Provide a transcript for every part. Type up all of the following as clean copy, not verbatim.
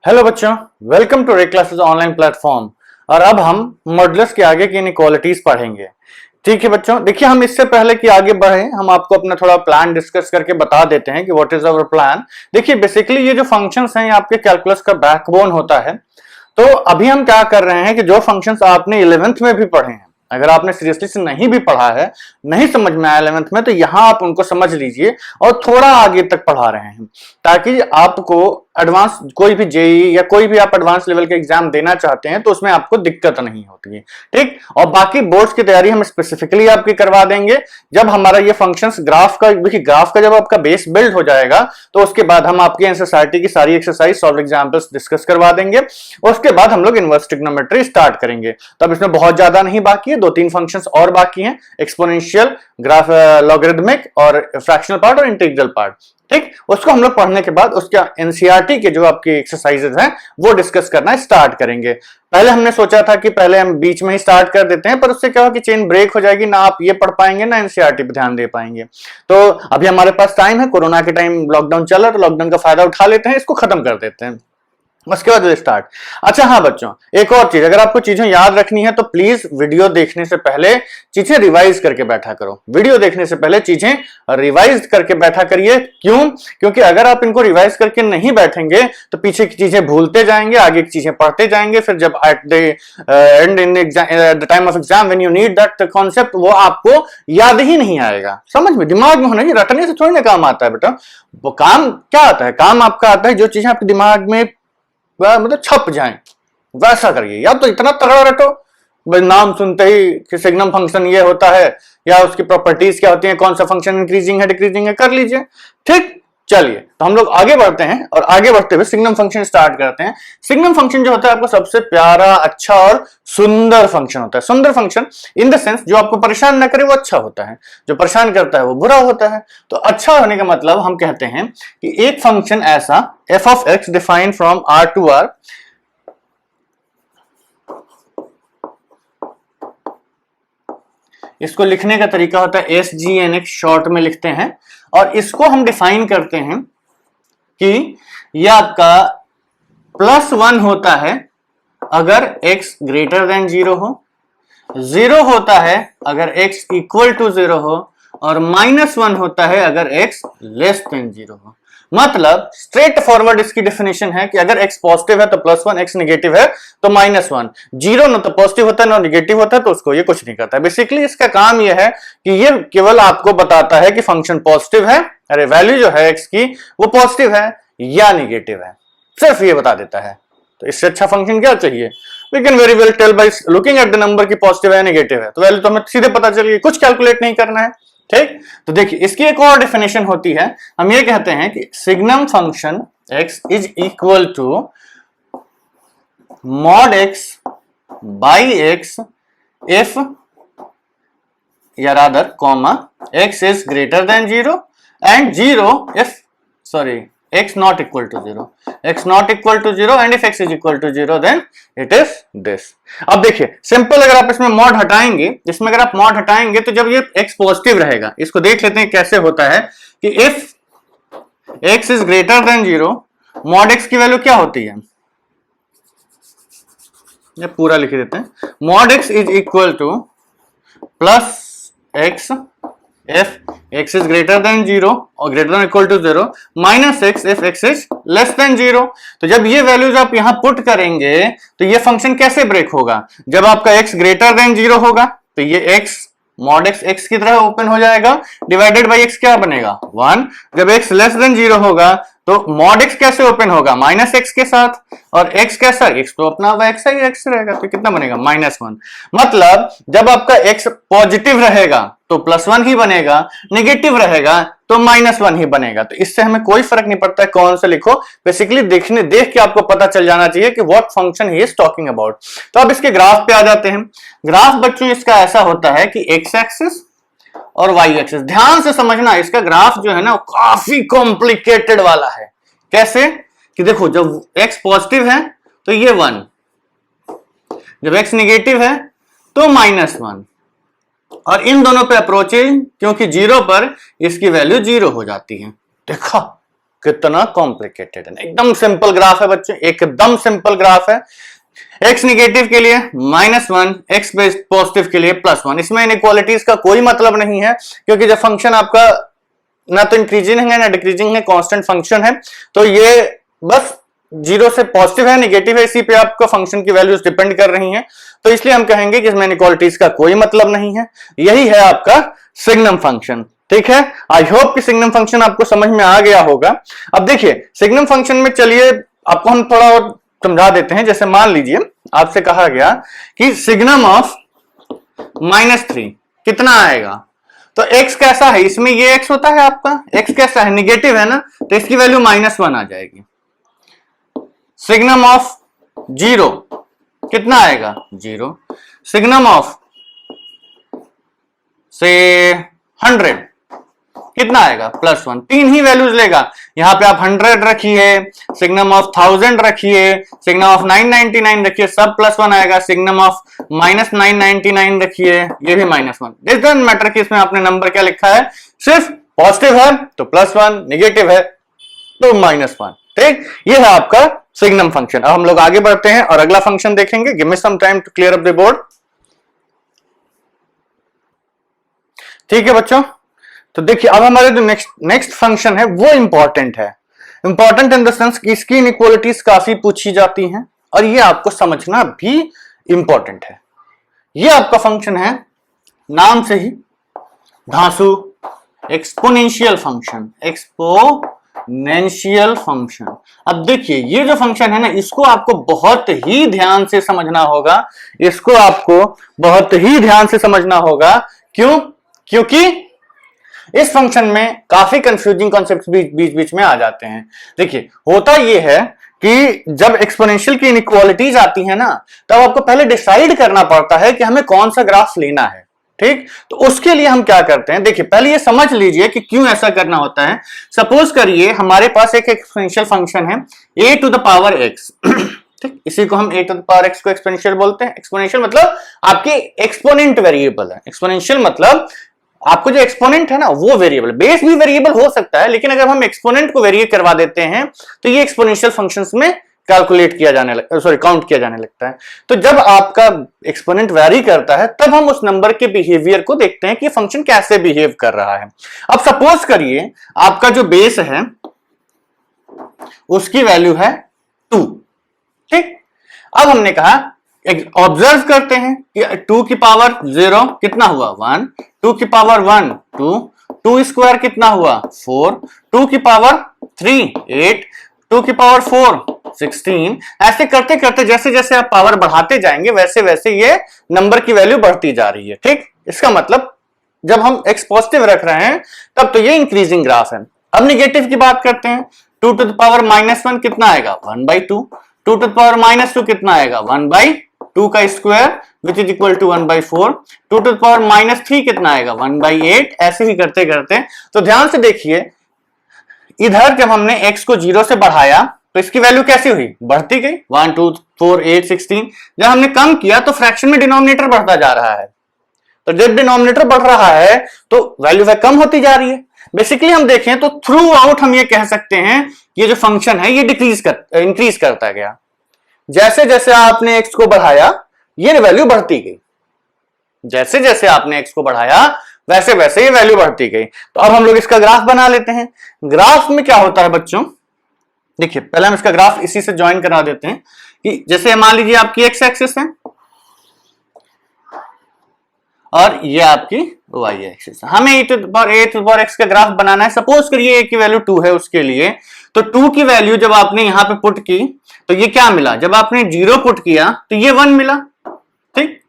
Hello बच्चों, welcome to रे classes online platform. और अब हम मॉडुलस के आगे की इनइक्वालिटीज पढ़ेंगे। ठीक है बच्चों, देखिए हम इससे पहले कि आगे बढ़े हम आपको अपना थोड़ा प्लान डिस्कस करके बता देते हैं कि व्हाट इज अवर प्लान। देखिए बेसिकली ये जो फंक्शंस हैं ये आपके कैलकुलस का बैकबोन होता है। तो अभी हम क्या कर रहे हैं कि जो फंक्शंस आपने 11th में भी पढ़े हैं, अगर आपने सीरियसली से नहीं भी पढ़ा है, नहीं समझ में आया 11th में, तो यहां आप उनको समझ लीजिए और थोड़ा आगे तक पढ़ा रहे हैं ताकि आपको एडवांस कोई भी जेई या कोई भी आप एडवांस लेवल के एग्जाम देना चाहते हैं तो उसमें आपको दिक्कत नहीं होती है। ठीक, और बाकी बोर्ड्स की तैयारी हम स्पेसिफिकली आपकी करवा देंगे जब हमारा ये फंक्शंस ग्राफ का, देखिए ग्राफ का जब आपका बेस बिल्ड हो जाएगा तो उसके बाद हम आपकी एनसीईआरटी की सारी एक्सरसाइज सॉल्व एग्जांपल्स डिस्कस करवा देंगे। उसके बाद हम लोग इनवर्स ट्रिग्नोमेट्री स्टार्ट करेंगे। तो अब इसमें बहुत ज्यादा नहीं बाकी है, 2-3 फंक्शंस और बाकी हैं, एक्सपोनेंशियल, ग्राफ, लॉगरिथमिक और फ्रैक्शनल पार्ट और इंटीग्रल पार्ट। ठीक, उसको हम लोग पढ़ने के बाद उसका एनसीईआरटी के जो आपकी एक्सरसाइजेज हैं वो डिस्कस करना स्टार्ट करेंगे। पहले हमने सोचा था कि पहले हम बीच में ही स्टार्ट कर देते हैं, पर उससे क्या हो कि चेन ब्रेक हो जाएगी, ना आप ये पढ़ पाएंगे ना एनसीईआरटी पे ध्यान दे पाएंगे। तो अभी हमारे पास टाइम है, कोरोना के टाइम लॉकडाउन चल रहा है तो लॉकडाउन का फायदा उठा लेते हैं, इसको खत्म कर देते हैं, उसके बाद स्टार्ट। अच्छा हाँ बच्चों, एक और चीज, अगर आपको चीजें याद रखनी है तो प्लीज वीडियो देखने से पहले चीजें रिवाइज करके बैठा करो। वीडियो देखने से पहले चीजें रिवाइज करके बैठा करिए। क्यों? क्योंकि अगर आप इनको रिवाइज करके नहीं बैठेंगे तो पीछे की चीजें भूलते जाएंगे, आगे की चीजें पढ़ते जाएंगे, फिर जब at the and in the time of exam when you need that concept वो आपको याद ही नहीं आएगा। समझ में, दिमाग में होना, रटने से थोड़ी ना काम आता है बेटा। वो काम क्या आता है? काम आपका आता है जो चीजें आपके दिमाग में मतलब छप जाएं, वैसा करिए। या तो इतना तगड़ा रटो, नाम सुनते ही कि सिग्नम फंक्शन ये होता है या उसकी प्रॉपर्टीज क्या होती हैं, कौन सा फंक्शन इंक्रीजिंग है डिक्रीजिंग है, कर लीजिए। ठीक, चलिए तो हम लोग आगे बढ़ते हैं और आगे बढ़ते हुए सिग्नम फंक्शन स्टार्ट करते हैं। सिग्नम फंक्शन जो होता है आपको सबसे प्यारा, अच्छा और सुंदर फंक्शन होता है। सुंदर फंक्शन इन द सेंस जो आपको परेशान ना करे वो अच्छा होता है, जो परेशान करता है वो बुरा होता है। तो अच्छा होने का मतलब हम कहते हैं कि एक फंक्शन ऐसा f of x defined from r to r, इसको लिखने का तरीका होता है SGNX, शॉर्ट में लिखते हैं, और इसको हम डिफाइन करते हैं कि यह आपका +1 होता है अगर x ग्रेटर देन 0 हो, 0 होता है अगर x इक्वल टू 0 हो, और -1 होता है अगर x लेस देन 0 हो। मतलब स्ट्रेट फॉरवर्ड इसकी डेफिनेशन है कि अगर x पॉजिटिव है तो +1, x नेगेटिव है तो -1, 0 ना तो पॉजिटिव होता है ना नेगेटिव होता है तो उसको ये कुछ नहीं करता। बेसिकली इसका काम ये है कि ये केवल आपको बताता है कि फंक्शन पॉजिटिव है, अरे वैल्यू जो है x की वो पॉजिटिव है या नेगेटिव है, सिर्फ ये बता देता है। तो इससे अच्छा फंक्शन क्या चाहिए? We can very well tell by looking at the number की पॉजिटिव है नेगेटिव है, तो वैल्यू तो हमें सीधे पता चल गई, कुछ कैलकुलेट नहीं करना है। ठीक, तो देखिए इसकी एक और डेफिनेशन होती है, हम ये कहते हैं कि signum function x is equal to mod x by x if या rather comma x is greater than 0 and 0 if x not equal to 0, x not equal to 0 and if x is equal to 0 then it is this। अब देखिए simple, अगर आप इसमें mod हटाएंगे, इसमें अगर आप मॉड हटाएंगे तो जब ये x पॉजिटिव रहेगा, इसको देख लेते हैं कैसे होता है कि if x is greater than 0 mod x की वैल्यू क्या होती है, ये पूरा लिख देते हैं, mod x is equal to plus x if x is greater than 0 और greater than equal to 0 minus x if x is less than 0। तो जब ये वैल्यूज आप यहां पुट करेंगे तो ये फंक्शन कैसे ब्रेक होगा? जब आपका x greater than 0 होगा तो ये x mod x की तरह ओपन हो जाएगा, डिवाइडेड बाई x क्या बनेगा 1। जब x लेस देन 0 होगा तो mod x कैसे ओपन होगा? -x के साथ, और x कैसा? x तो अपना x ही x रहेगा, तो कितना बनेगा -1। मतलब जब आपका x पॉजिटिव रहेगा तो +1 ही बनेगा, नेगेटिव रहेगा तो -1 ही बनेगा। तो इससे हमें कोई फर्क नहीं पड़ता है कौन सा लिखो, बेसिकली देख के आपको पता चल जाना चाहिए कि what function he is talking about. तो अब इसके ग्राफ पे आ जाते हैं। ग्राफ बच्चों इसका ऐसा होता है कि x एक्सिस और y एक्सिस, ध्यान से समझना, इसका ग्राफ जो है ना काफी कॉम्प्लिकेटेड वाला है। कैसे? कि देखो जब x पॉजिटिव है तो ये 1, जब x नेगेटिव है तो -1, और इन दोनों पे अप्रोचिंग क्योंकि 0 पर इसकी वैल्यू 0 हो जाती है। देखा कितना कॉम्प्लिकेटेड है, एकदम सिंपल ग्राफ है बच्चों, एकदम सिंपल ग्राफ है। x निगेटिव के लिए -1, x पॉजिटिव के लिए +1। इसमें इनइक्वालिटीज का कोई मतलब नहीं है, क्योंकि जब फंक्शन आपका ना तो इंक्रीजिंग है ना डिक्रीजिंग है, कांस्टेंट फंक्शन है, तो ये बस 0 से पॉजिटिव है निगेटिव है, इसी पे आपका फंक्शन की वैल्यूज डिपेंड कर रही हैं, तो इसलिए हम कहेंगे कि इसमें इनइक्वालिटीज का कोई मतलब नहीं है। यही है आपका सिग्नम फंक्शन। ठीक है, आई होप कि सिग्नम फंक्शन आपको समझ में आ गया होगा। अब देखिए सिग्नम फंक्शन में, चलिए आपको हम थोड़ा और समझा देते हैं। जैसे मान लीजिए आपसे कहा गया कि सिग्नम ऑफ -3 कितना आएगा, तो x कैसा है, इसमें ये x होता है आपका, x कैसा है, निगेटिव है ना, तो इसकी वैल्यू -1 आ जाएगी। सिग्नम ऑफ 0 कितना आएगा, 0। सिग्नम ऑफ से 100 कितना आएगा, +1। तीन ही वैल्यूज लेगा, यहां पे आप 100 रखिए, सिग्नम ऑफ 1000 रखिए, सिग्नम ऑफ 999 रखिए, सब +1 आएगा। सिग्नम ऑफ -999 रखिए, ये भी -1। दिस डजंट मैटर कि इसमें आपने नंबर क्या लिखा है, सिर्फ पॉजिटिव है तो +1, निगेटिव है तो -1। ठीक, ये है आपका सिग्नम फंक्शन। अब हम लोग आगे बढ़ते हैं और अगला फंक्शन देखेंगे। Give me some time to clear up the board. ठीक है बच्चों, तो देखिए अब हमारे जो नेक्स्ट फंक्शन है वो इंपॉर्टेंट है। इंपॉर्टेंट इन द सेंस कि इसकी इनइक्वालिटीज काफी पूछी जाती हैं और ये आपको समझना भी इंपॉर्टेंट है। ये आपका फंक्शन है, नाम से ही धांसू, एक्सपोनेंशियल फंक्शन। Exponential function. अब देखिए ये जो फंक्शन है ना, इसको आपको बहुत ही ध्यान से समझना होगा, इसको आपको बहुत ही ध्यान से समझना होगा। क्यों? क्योंकि इस फंक्शन में काफी कंफ्यूजिंग कॉन्सेप्ट्स बीच बीच में आ जाते हैं। देखिए होता यह है कि जब एक्सपोनेंशियल की इनइक्वालिटीज आती है ना, तब आपको पहले डिसाइड करना पड़ता है कि हमें कौन सा ग्राफ लेना है। ठीक, तो उसके लिए हम क्या करते हैं, देखिए पहले ये समझ लीजिए कि क्यों ऐसा करना होता है। सपोज करिए हमारे पास एक एक्सपोनेंशियल फंक्शन है a⁻x। ठीक, इसी को हम a⁻x को एक्सपोनेंशियल बोलते हैं। एक्सपोनेंशियल मतलब आपकी एक्सपोनेंट वेरिएबल है। एक्सपोनेंशियल मतलब आपको जो एक्सपोनेंट है ना वो वेरिएबल, बेस भी वेरिएबल हो सकता है, लेकिन अगर हम एक्सपोनेंट को वेरी करवा देते हैं तो ये एक्सपोनेंशियल फंक्शंस में कैलकुलेट किया जाने काउंट किया जाने लगता है। तो जब आपका एक्सपोनेंट वेरी करता है तब हम उस नंबर के बिहेवियर को देखते हैं कि फंक्शन कैसे बिहेव कर रहा है। अब सपोज करिए आपका जो बेस है उसकी वैल्यू है 2। ठीक, अब हमने कहा ऑब्जर्व करते हैं कि 2 की पावर 0 कितना हुआ, 1। 2 की पावर 1 2, 2 स्क्वायर कितना हुआ, 4। 2 की पावर 3 8, 2 की पावर 4 16। ऐसे करते करते जैसे जैसे आप पावर बढ़ाते जाएंगे वैसे वैसे ये नंबर की वैल्यू बढ़ती जा रही है। ठीक, इसका मतलब जब हम x पॉजिटिव रख रहे हैं तब तो ये इंक्रीजिंग ग्राफ है। अब निगेटिव की बात करते हैं। 2 टू द पावर -1 कितना आएगा, 1/2। 2 टू द पावर -2 कितना आएगा, 1/2 का square which is equal to 1/4। 2 to the power -3 कितना आएगा, 1/8। ऐसे ही करते करते, तो ध्यान से देखिए इधर जब हमने x को 0 से बढ़ाया तो इसकी वैल्यू कैसी हुई, बढ़ती गई, 1 2 4 8 16। जब हमने कम किया तो फ्रैक्शन में डिनोमिनेटर बढ़ता जा रहा है, तो जब डिनोमिनेटर बढ़ रहा है तो वैल्यू कम होती जा रही है। बेसिकली हम देखें तो थ्रू आउट हम ये कह सकते हैं ये जो फंक्शन है ये इंक्रीज करता गया। जैसे जैसे आपने x को बढ़ाया ये वैल्यू बढ़ती गई, जैसे जैसे आपने x को बढ़ाया वैसे वैसे ये वैल्यू बढ़ती गई। तो अब हम लोग इसका ग्राफ बना लेते हैं। ग्राफ में क्या होता है बच्चों, देखिए पहले हम इसका ग्राफ इसी से ज्वाइन करा देते हैं कि जैसे मान लीजिए आपकी x एक्सिस है और ये आपकी y एक्सिस है। हमें a⁻x का ग्राफ बनाना है। सपोज करिए a की वैल्यू 2 है, उसके लिए तो 2 की वैल्यू जब आपने यहां पे पुट की तो ये क्या मिला, जब आपने 0 पुट किया तो ये 1 मिला। ठीक,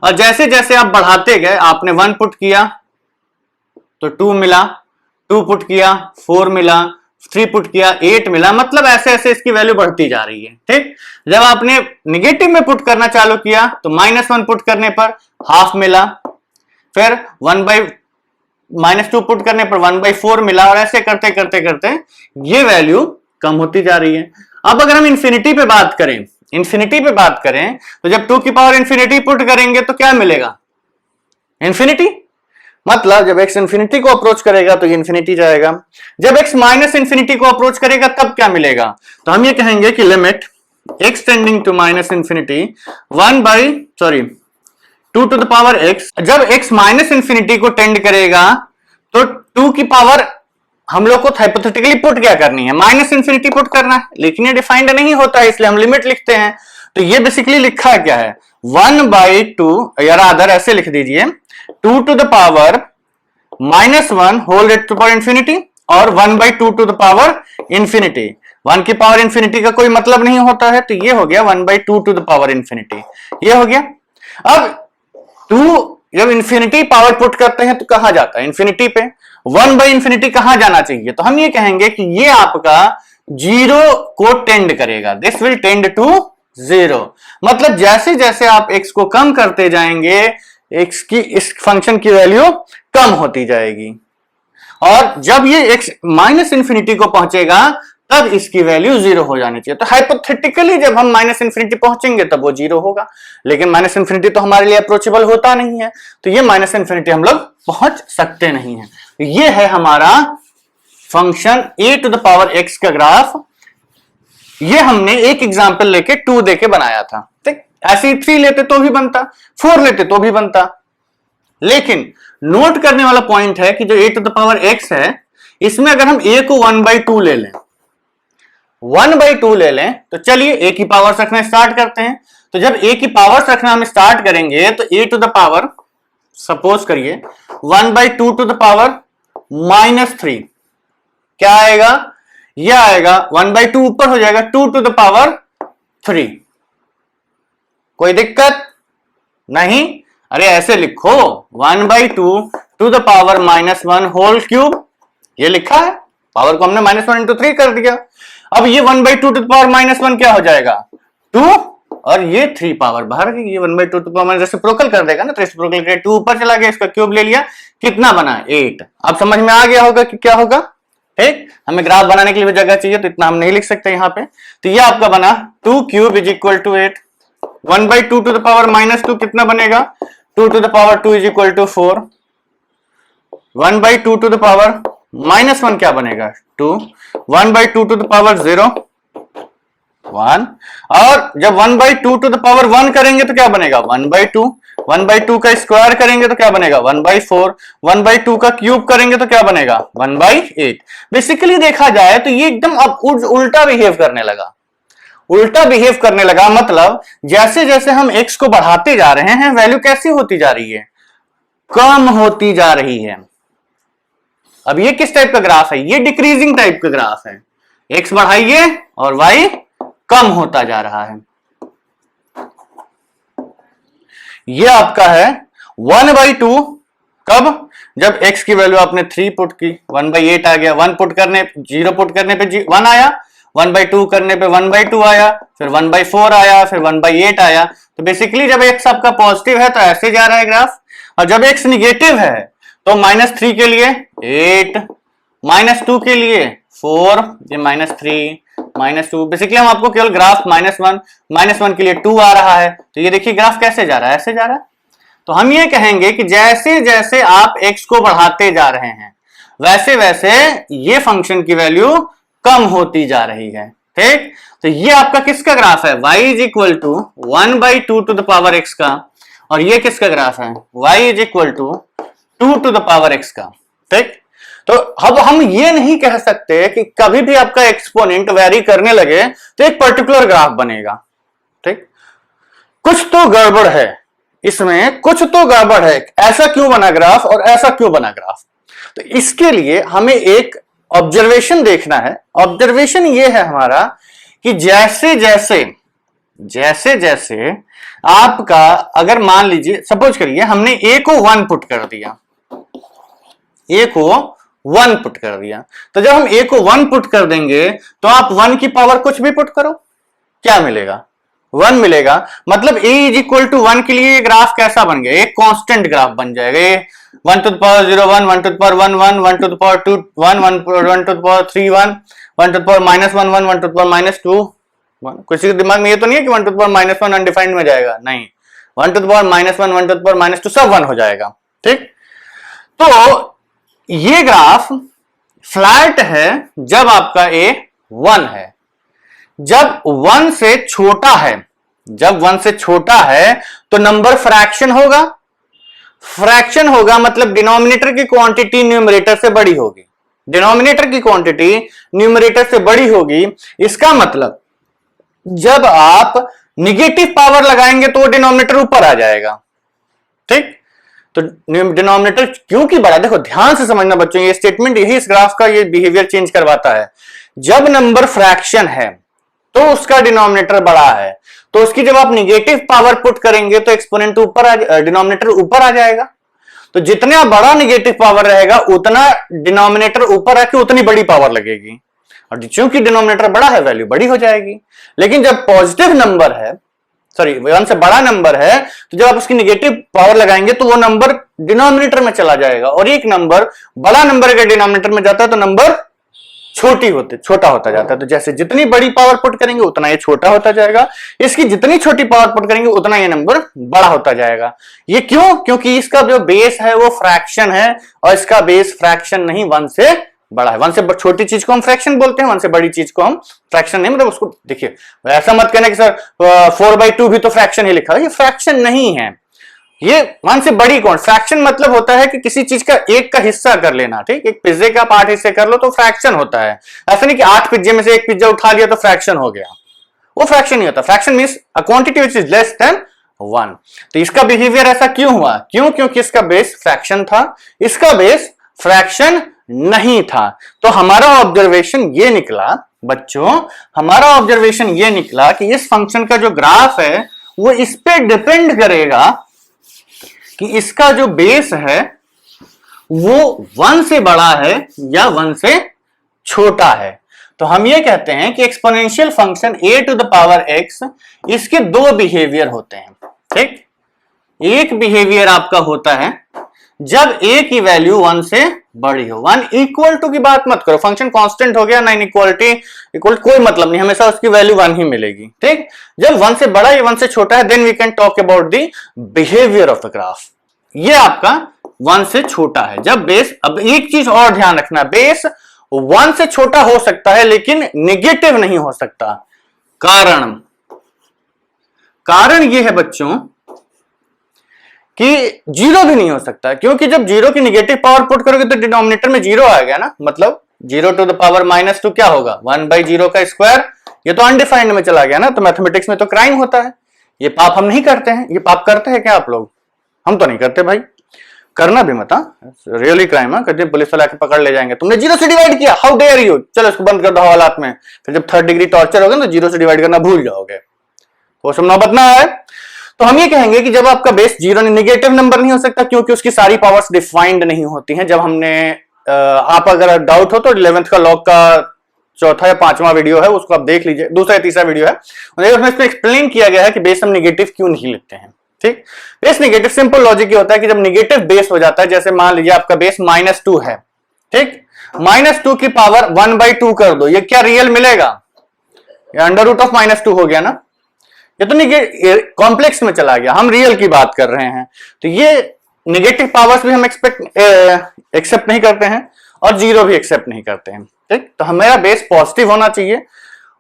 और जैसे जैसे आप बढ़ाते गए, आपने 1 पुट किया तो 2 मिला, 2 पुट किया 4 मिला, 3 पुट किया 8 मिला, मतलब ऐसे ऐसे इसकी वैल्यू बढ़ती जा रही है। ठीक, जब आपने निगेटिव में पुट करना चालू किया तो -1 पुट करने पर हाफ मिला, फिर -2 पुट करने पर 1/4 मिला, और ऐसे करते करते करते ये वैल्यू कम होती जा रही है। अब अगर हम इंफिनिटी पे बात करें तो जब 2 की पावर इंफिनिटी पुट करेंगे तो क्या मिलेगा, इंफिनिटी। मतलब जब x इंफिनिटी को अप्रोच करेगा तो ये इंफिनिटी जाएगा, जब x माइनस इंफिनिटी को अप्रोच करेगा तब क्या मिलेगा, तो हम ये कहेंगे कि limit x tending to minus infinity 2 to the power x, जब x माइनस इंफिनिटी को टेंड करेगा तो 2 की पावर हम लोग को हाइपोथेटिकली पुट क्या करनी है, माइनस इंफिनिटी पुट करना है, लेकिन ये डिफाइंड नहीं होता है इसलिए हम लिमिट लिखते हैं। तो ये बेसिकली लिखा क्या है 1/2 या रादर ऐसे लिख दीजिए 2 to the power -1 whole raise to power infinity और 1/2 टू द पावर इंफिनिटी। 1 की पावर इंफिनिटी का कोई मतलब नहीं होता है, तो ये हो गया 1/2 टू द पावर इंफिनिटी, ये हो गया। अब 2 जब इंफिनिटी पावर पुट करते हैं तो कहां जाता है, इंफिनिटी पे। 1/इंफिनिटी कहां जाना चाहिए, तो हम ये कहेंगे कि ये आपका 0 को टेंड करेगा, दिस विल टेंड टू 0। मतलब जैसे जैसे आप x को कम करते जाएंगे x की इस फंक्शन की वैल्यू कम होती जाएगी, और जब ये x माइनस इंफिनिटी को पहुंचेगा तब इसकी वैल्यू 0 हो जानी चाहिए। तो हाइपोथेटिकली जब हम माइनस इंफिनिटी पहुंचेंगे तब वो 0 होगा, लेकिन माइनस इंफिनिटी तो हमारे लिए अप्रोचेबल होता नहीं है, तो ये माइनस इंफिनिटी हम लोग पहुंच सकते नहीं है। तो ये है हमारा function a to the power x का ग्राफ। ये हमने एक एग्जांपल लेके 2 देके बनाया था, ठीक। ऐसे ही 3 लेते तो भी बनता, 4 लेते तो भी बनता, लेकिन नोट करने वाला पॉइंट है कि जो a to the power x है इसमें अगर हम a को 1/2 ले लें, 1/2 ले लें, तो चलिए a की पावर्स रखना स्टार्ट करते हैं। तो जब a की पावर्स रखना हम स्टार्ट करेंगे तो a to the power suppose करिए 1/2 टू द पावर -3 क्या आएगा, यह आएगा 1/2 ऊपर हो जाएगा 2 टू द पावर 3। कोई दिक्कत नहीं, अरे ऐसे लिखो 1/2 to the power -1 whole cube, ये लिखा है, पावर को हमने -1 × 3 कर दिया। अब ये 1/2 टू द पावर -1 क्या हो जाएगा 2, और ये 3 पावर बाहर गई, ये 1/2 टू द पावर रेसिप्रोकल कर देगा ना, तो रेसिप्रोकल करके 2 ऊपर चला गया, इसका क्यूब ले लिया, कितना बना 8। अब समझ में आ गया होगा कि क्या होगा, ठीक। हमें ग्राफ बनाने के लिए भी जगह चाहिए तो इतना हम नहीं लिख सकते यहाँ पे, तो ये आपका बना 2 cube is equal to 8। 1/2 to the power -2 कितना बनेगा 2 to the power 2 is equal to 4। 1/2 to the power -1 क्या बनेगा 2। 1/2 टू द पावर 0 1, और जब 1/2 टू द पावर 1 करेंगे तो क्या बनेगा 1/2। 1/2 का स्क्वायर करेंगे तो क्या बनेगा 1/4। 1/2 का क्यूब करेंगे तो क्या बनेगा 1/8। बेसिकली देखा जाए तो ये एकदम अब उल्टा बिहेव करने लगा, उल्टा बिहेव करने लगा। मतलब जैसे जैसे हम x को बढ़ाते जा रहे हैं वैल्यू कैसी होती जा रही है, कम होती जा रही है। अब ये किस टाइप का ग्राफ है, ये डिक्रीजिंग टाइप का ग्राफ है, x बढ़ाइए और y कम होता जा रहा है। ये आपका है 1/2 कब, जब x की वैल्यू आपने 3 पुट की 1/8 आ गया, 1 पुट करने 0 पुट करने पे 1 आया, 1/2 करने पे 1/2 आया, फिर 1/4 आया, फिर 1/8 आया। तो बेसिकली जब x आपका पॉजिटिव है तो ऐसे जा रहा है ग्राफ, और जब x निगेटिव है तो -3 के लिए 8, -2 के लिए 4, ये -3 -2। बेसिकली हम आपको केवल ग्राफ -1 के लिए 2 आ रहा है, तो ये देखिए ग्राफ कैसे जा रहा है, ऐसे जा रहा है। तो हम ये कहेंगे कि जैसे जैसे आप x को बढ़ाते जा रहे हैं वैसे वैसे ये फंक्शन की वैल्यू कम होती जा रही है, ठीक। तो ये आपका किसका ग्राफ है y is equal to 1/2 to the power x का, और ये किसका ग्राफ है y is equal to 2 to the power x का, ठीक। तो अब हम ये नहीं कह सकते कि कभी भी आपका एक्सपोनेंट वेरी करने लगे तो एक पर्टिकुलर ग्राफ बनेगा, ठीक। कुछ तो गड़बड़ है इसमें, कुछ तो गड़बड़ है, ऐसा क्यों बना ग्राफ और ऐसा क्यों बना ग्राफ। तो इसके लिए हमें एक ऑब्जर्वेशन देखना है। ऑब्जर्वेशन ये है हमारा कि जैसे जैसे आपका, अगर मान लीजिए सपोज करिए हमने a को 1 पुट कर दिया, a को 1 पुट कर दिया, तो जब हम a को 1 पुट कर देंगे तो आप 1 की पावर कुछ भी पुट करो, क्या मिलेगा 1 मिलेगा। मतलब a इज इक्वल टू 1 के लिए ग्राफ कैसा बन गया, एक कांस्टेंट ग्राफ बन जाएगा। ये 1 to the power 0 1, 1 to the power 1 1, 1 to the power 2 1, 1 to the power 3 1, 1 to the power -1 1, 1 to the power -2 1। किसी के दिमाग में ये तो नहीं है कि 1 टू द पावर -1 अनडिफाइंड में जाएगा, नहीं, 1 to the power -1, 1 to the power -2 सब 1 हो जाएगा, ठीक। तो ये ग्राफ फ्लैट है जब आपका ए 1 है, जब 1 से छोटा है, जब 1 से छोटा है तो नंबर फ्रैक्शन होगा, फ्रैक्शन होगा मतलब डिनोमिनेटर की क्वांटिटी न्यूमरेटर से बड़ी होगी, डिनोमिनेटर की क्वांटिटी न्यूमरेटर से बड़ी होगी। इसका मतलब जब आप निगेटिव पावर लगाएंगे तो डिनोमिनेटर ऊपर आ जाएगा, ठीक। तो डिनोमिनेटर क्योंकि बड़ा, देखो ध्यान से समझना बच्चों, ये स्टेटमेंट यही इस ग्राफ का ये बिहेवियर चेंज करवाता है। जब नंबर फ्रैक्शन है तो उसका डिनोमिनेटर बड़ा है, तो उसकी जब आप निगेटिव पावर पुट करेंगे तो एक्सपोनेंट ऊपर, डिनोमिनेटर ऊपर आ जाएगा। तो जितना बड़ा निगेटिव पावर रहेगा उतना डिनोमिनेटर ऊपर आके उतनी बड़ी पावर लगेगी, और चूंकि डिनोमिनेटर बड़ा है वैल्यू बड़ी हो जाएगी। लेकिन जब पॉजिटिव नंबर है, सॉरी 1 से बड़ा नंबर है, तो जब आप उसकी निगेटिव पावर लगाएंगे तो वो नंबर डिनोमिनेटर में चला जाएगा, और एक नंबर बड़ा नंबर अगर डिनोमिनेटर में जाता है तो नंबर छोटा होता जाता है। तो जैसे जितनी बड़ी पावर पुट करेंगे उतना ये छोटा होता जाएगा, इसकी जितनी छोटी पावर पुट करेंगे उतना ये नंबर बड़ा होता जाएगा। ये क्यों? क्योंकि इसका जो बेस है वो फ्रैक्शन है, और इसका बेस फ्रैक्शन नहीं 1 से बड़ा है। 1 से छोटी चीज को हम फ्रैक्शन बोलते हैं, 1 से बड़ी चीज को हम फ्रैक्शन नहीं, मतलब उसको देखिए ऐसा मत कहना कि सर 4/2 भी तो फ्रैक्शन ही लिखा है, ये फ्रैक्शन नहीं है। ये 1 से बड़ी कौन, फ्रैक्शन मतलब होता है कि किसी चीज का एक का हिस्सा कर लेना, ठीक। एक पिज्जे का आप 8 हिस्से कर लो तो फ्रैक्शन होता है। ऐसा नहीं कि 8 पिज्जे में से एक पिज्जा उठा लिया तो फ्रैक्शन हो गया, वो फ्रैक्शन नहीं होता। Fraction means a quantity which is less then 1। तो इसका बिहेवियर ऐसा क्यों हुआ? क्योंकि इसका बेस फ्रैक्शन था, इसका बेस फ्रैक्शन नहीं था। तो हमारा ऑब्जर्वेशन ये निकला बच्चों, हमारा ऑब्जर्वेशन ये निकला कि इस फंक्शन का जो ग्राफ है वो इस पे डिपेंड करेगा कि इसका जो बेस है वो 1 से बड़ा है या 1 से छोटा है। तो हम ये कहते हैं कि एक्सपोनेंशियल फंक्शन a⁴x, इसके दो बिहेवियर होते हैं, ठीक। एक बिहेवियर आपका होता है जब a की वैल्यू 1 से बड़ी हो। 1 इक्वल टू की बात मत करो, फंक्शन कांस्टेंट हो गया ना, इनइक्वालिटी इक्वल कोई मतलब नहीं, हमेशा उसकी वैल्यू 1 ही मिलेगी, ठीक। जब 1 से बड़ा या 1 से छोटा है then we can talk about the behaviour of the graph. ये आपका 1 से छोटा है जब बेस, अब एक चीज और ध्यान रखना, बेस 1 से छोटा हो सकता है लेकिन नेगेटिव नहीं हो सकता। कारण ये है बच्चों कि 0 भी नहीं हो सकता, क्योंकि जब 0 की निगेटिव पावर पुट करोगे तो डिनोमिनेटर में 0 आ गया ना, मतलब 0⁻⁻² क्या होगा 1/0 का स्क्वायर। ये तो अनडिफाइंड में चला गया ना, तो मैथमेटिक्स में तो क्राइम होता है। ये पाप हम नहीं करते हैं, ये पाप करते हैं क्या आप लोग? हम तो नहीं करते भाई, करना भी मत, रियली क्राइम है। कभी पुलिस वाला के पकड़ ले जाएंगे, तुमने 0 से डिवाइड किया, हाउ डेयर यू, चलो इसको बंद कर दो हवालात में। फिर जब 3rd डिग्री टॉर्चर होगा ना तो 0 से डिवाइड करना भूल जाओगे, वो सब नौबत ना है। तो हम ये कहेंगे कि जब आपका बेस 0 नेगेटिव नंबर नहीं हो सकता, क्योंकि उसकी सारी पावर्स डिफाइंड नहीं होती हैं। जब हमने आप अगर डाउट हो तो 11th का लॉग का 4था या 5वां वीडियो है, उसको आप देख लीजिए, 2रा या 3रा वीडियो है, उसमें इसमें एक्सप्लेन किया गया है कि बेस हम नेगेटिव क्यों नहीं लिखते हैं, ठीक। बेस नेगेटिव सिंपल लॉजिक ये होता है कि जब नेगेटिव बेस हो जाता है, जैसे मान लीजिए आपका बेस -2 है, ठीक, -2 की पावर 1/2 कर दो, ये क्या रियल मिलेगा? ये √-2 हो गया ना, ये तो कॉम्प्लेक्स में चला गया, हम रियल की बात कर रहे हैं। तो ये नेगेटिव पावर्स भी हम एक्सेप्ट नहीं करते हैं और 0 भी एक्सेप्ट नहीं करते हैं, ठीक। तो हमारा बेस पॉजिटिव होना चाहिए,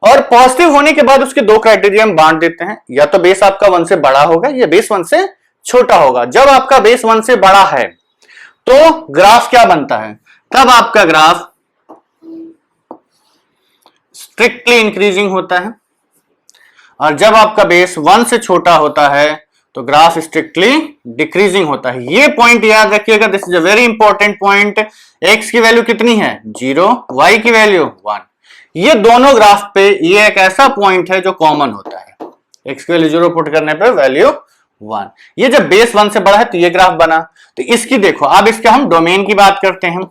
और पॉजिटिव होने के बाद उसके दो क्राइटेरिया हम बांट देते हैं, या तो बेस आपका 1 से बड़ा होगा या बेस 1 से छोटा होगा। जब आपका बेस 1 से बड़ा है तो ग्राफ क्या बनता है? तब आपका ग्राफ स्ट्रिक्टली इंक्रीजिंग होता है, और जब आपका बेस 1 से छोटा होता है तो ग्राफ स्ट्रिक्टली डिक्रीजिंग होता है। ये पॉइंट याद रखिएगा, this is a very important point. x की वैल्यू कितनी है 0, y की वैल्यू 1। ये दोनों ग्राफ पे ये एक ऐसा पॉइंट है जो कॉमन होता है, x की वैल्यू 0 पुट करने पे वैल्यू 1। ये जब बेस 1 से बड़ा है तो ये ग्राफ बना। तो इसकी देखो, अब इसके हम डोमेन की बात करते हैं,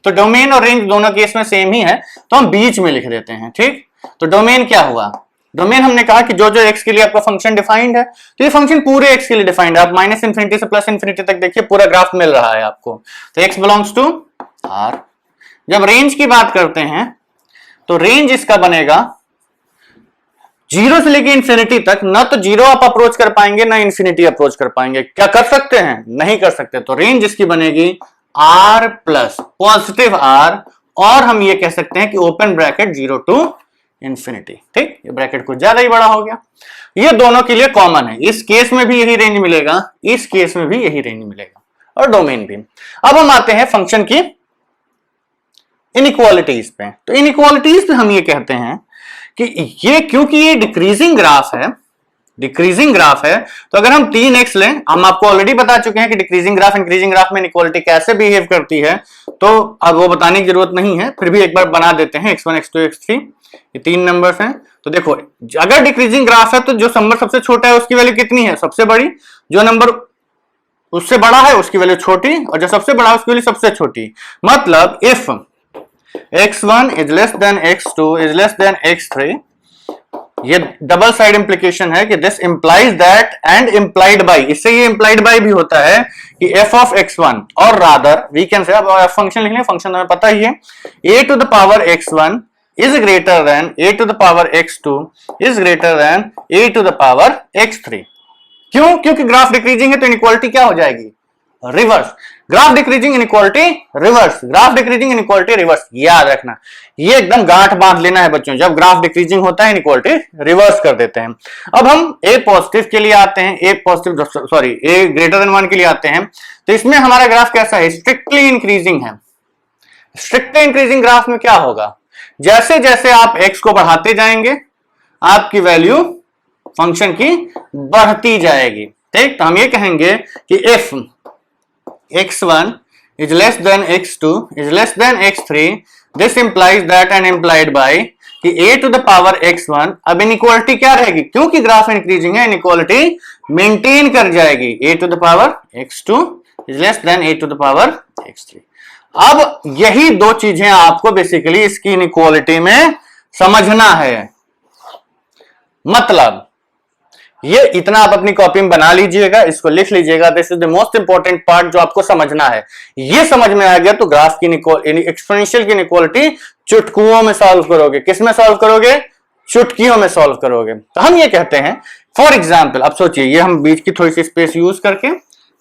तो डोमेन और रेंज दोनों केस में सेम ही है, तो हम बीच में लिख देते हैं, ठीक। तो डोमेन क्या हुआ? डोमेन हमने कहा कि जो जो x के लिए आपका फंक्शन डिफाइंड है, तो ये फंक्शन पूरे x के लिए डिफाइंड है। आप -∞ से +∞ तक देखिए, पूरा ग्राफ मिल रहा है आपको। तो x बिलोंग्स टू R। जब रेंज की बात करते हैं तो रेंज इसका बनेगा 0 से लेके इंफिनिटी तक। ना तो 0 आप अप्रोच कर पाएंगे ना इंफिनिटी अप्रोच कर पाएंगे। क्या कर सकते हैं? नहीं कर सकते। तो रेंज इसकी बनेगी r प्लस पॉजिटिव r, और हम ये कह सकते हैं कि ओपन ब्रैकेट 0 टू इंफिनिटी। ठीक, ये ब्रैकेट कुछ ज्यादा ही बड़ा हो गया। ये दोनों के लिए कॉमन है, इस केस में भी यही रेंज मिलेगा, इस केस में भी यही रेंज मिलेगा, और डोमेन भी। अब हम आते हैं फंक्शन की इनइक्वालिटीज पे। तो इनइक्वालिटीज पे हम ये कहते हैं कि ये क्योंकि ये डिक्रीजिंग ग्राफ है, डिक्रीजिंग ग्राफ है, तो अगर हम 3x लें, हम आपको ऑलरेडी बता चुके हैं कि डिक्रीजिंग ग्राफ इंक्रीजिंग ग्राफ में इनइक्वालिटी कैसे बिहेव करती है, तो अब वो बताने की जरूरत नहीं है, फिर भी एक बार बना देते हैं। x1 x2 x3 ये 3 नंबर्स हैं। तो देखो, अगर डिक्रीजिंग ग्राफ है तो जो नंबर सबसे छोटा है उसकी वैल्यू कितनी है? सबसे बड़ी। जो नंबर उससे बड़ा है उसकी वैल्यू छोटी, और जो सबसे बड़ा है उसकी वैल्यू सबसे छोटी। मतलब if x1 is less than x2 is less than x3, ये डबल साइड इंप्लीकेशन है कि this implies that and implied by, इससे ये इंप्लाइड बाई भी होता है कि f ऑफ x1 और रादर वी कैन से, अब फंक्शन लिखने, फंक्शन हमें पता ही है, a to the power x1 is greater than a to the power x2 is greater than a to the power x3। क्यों? क्योंकि ग्राफ डिक्रीजिंग है तो इनइक्वालिटी क्या हो जाएगी? Reverse. Graph decreasing inequality reverse, graph decreasing inequality reverse, याद रखना, ये एकदम गांठ बांध लेना है बच्चों। जब ग्राफ डिक्रीजिंग होता है इनइक्वालिटी रिवर्स कर देते हैं। अब हम ए पॉजिटिव के लिए आते हैं, ए पॉजिटिव सॉरी ए ग्रेटर देन 1 के लिए आते हैं। तो इसमें हमारा ग्राफ कैसा है? स्ट्रिक्टली इंक्रीजिंग है। स्ट्रिक्टली इंक्रीजिंग ग्राफ में क्या होगा? जैसे जैसे आप x को बढ़ाते जाएंगे आपकी वैल्यू फंक्शन की बढ़ती जाएगी। ठीक, तो हम ये कहेंगे कि if x1 is less than x2 is less than x3, this implies that and implied by कि a to the power x1, अब इनइक्वालिटी क्या रहेगी? क्योंकि ग्राफ इंक्रीजिंग है इनइक्वालिटी मेंटेन कर जाएगी, a to the power x2 is less than a to the power x3। अब यही दो चीजें आपको बेसिकली इसकी इनइक्वालिटी में समझना है। मतलब ये इतना आप अपनी कॉपी में बना लीजिएगा, इसको लिख लीजिएगा, this is the most important part जो आपको समझना है। ये समझ में आ गया तो ग्राफ की एक्सपोनेंशियल की इनइक्वालिटी चुटकुओं में सॉल्व करोगे। किस में सॉल्व करोगे? चुटकियों में सॉल्व करोगे। तो हम ये कहते हैं, फॉर एग्जाम्पल, अब सोचिए, ये हम बीच की थोड़ी सी स्पेस यूज करके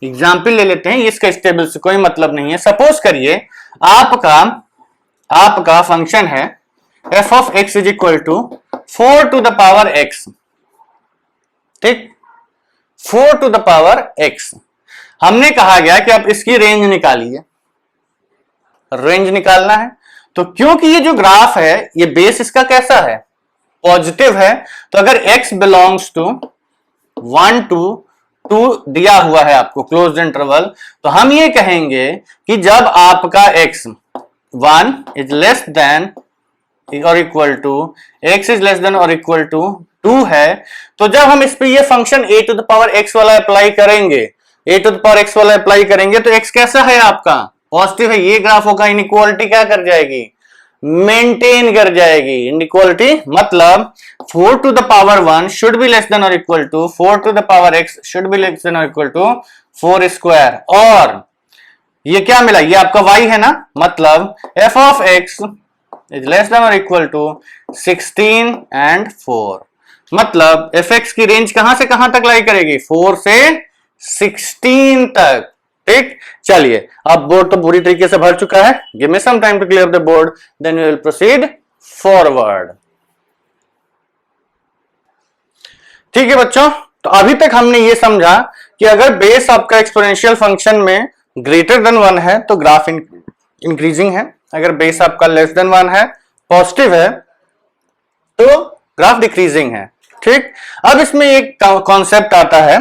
एग्जाम्पल ले लेते हैं, इसका स्टेबल से कोई मतलब नहीं है। सपोज करिए आपका फंक्शन है f of x is equal to 4 to the power x। ठीक, 4 टू द पावर x। हमने कहा गया कि आप इसकी रेंज निकालिए, रेंज निकालना है। तो क्योंकि ये जो ग्राफ है ये बेस इसका कैसा है? पॉजिटिव है। तो अगर x बिलोंग्स टू 1 टू 2 दिया हुआ है आपको क्लोज्ड इंटरवल, तो हम ये कहेंगे कि जब आपका x1 इज लेस देन और equal to x is less than और इक्वल टू 2 है, तो जब हम इस पे ये function a to the power x वाला अप्लाई करेंगे, a to the power x वाला अप्लाई करेंगे, तो x कैसा है आपका? पॉजिटिव है। ये ग्राफ होगा, इनइक्वालिटी क्या कर जाएगी? मेंटेन कर जाएगी। इनइक्वालिटी मतलब 4 to the power 1 should be less than और equal to 4 to the power x should be less than और इक्वल टू 4 स्क्वायर। और ये क्या मिला? ये आपका y है ना, मतलब f of x is less than और इक्वल टू 16 एंड 4। मतलब fx की रेंज कहां से कहां तक लाई करेगी? 4 से 16 तक। ठीक, चलिए, अब बोर्ड तो पूरी तरीके से भर चुका है। Give me some time to clear the board, then we will proceed forward. ठीक है बच्चों, तो अभी तक हमने ये समझा कि अगर बेस आपका एक्सपोनेंशियल फंक्शन में ग्रेटर देन 1 है तो ग्राफ इंक्रीजिंग है, अगर बेस आपका लेस देन 1 है, पॉजिटिव है, तो ग्राफ डिक्रीजिंग है। ठीक, अब इसमें एक कॉन्सेप्ट आता है